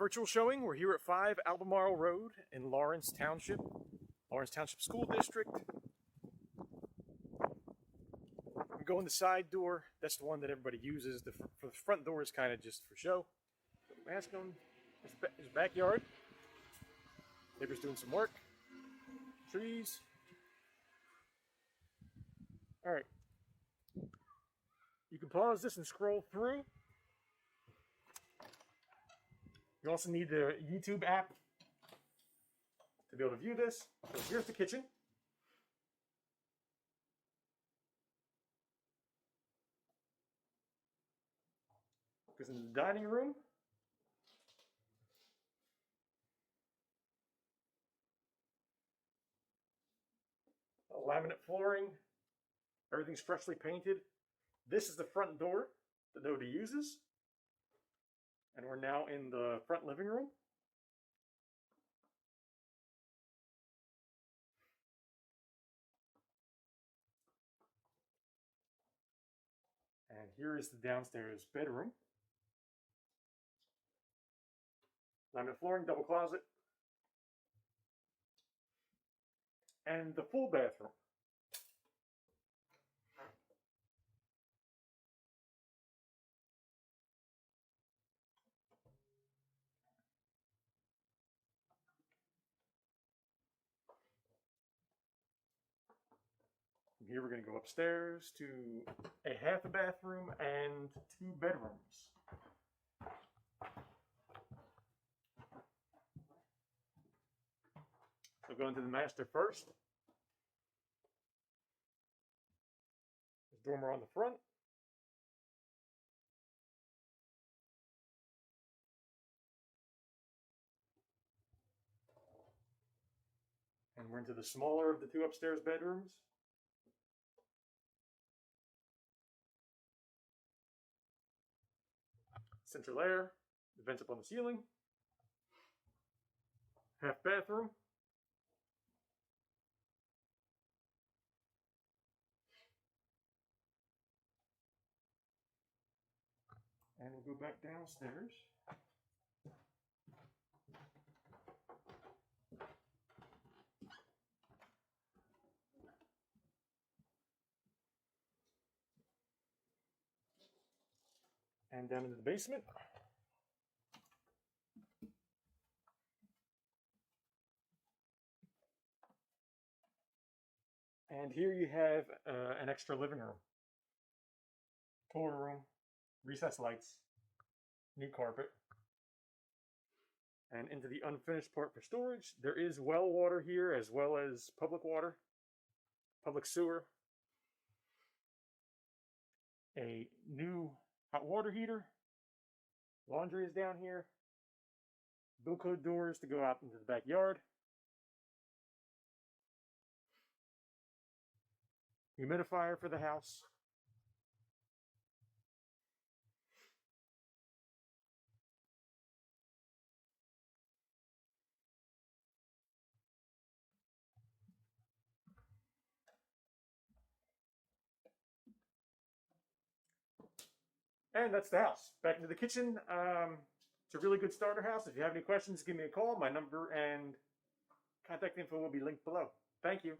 Virtual Showing. We're here at 5 Albemarle Road in Lawrence Township School District. I'm going the side door. That's the one that everybody uses. The front door is kind of just for show. Mask on. His backyard. Neighbor's doing some work. Trees. All right. You can pause this and scroll through. You also need the YouTube app to be able to view this. So here's the kitchen. Goes into the dining room. Laminate flooring. Everything's freshly painted. This is the front door that nobody uses. And we're now in the front living room. And here is the downstairs bedroom. Laminate flooring, double closet. And the full bathroom. From here we're going to go upstairs to a half a bathroom and 2 bedrooms. So going to the master first. There's dormer on the front. And we're into the smaller of the 2 upstairs bedrooms. Central air, the vents up on the ceiling. Half bathroom. And we'll go back downstairs. And down into the basement. And here you have an extra living room. Toilet room, recessed lights, new carpet. And into the unfinished part for storage, there is well water here as well as public water, public sewer. A new hot water heater. Laundry is down here. Bill code doors to go out into the backyard. Humidifier for the house. And that's the house. Back into the kitchen. It's a really good starter house. If you have any questions, give me a call. My number and contact info will be linked below. Thank you.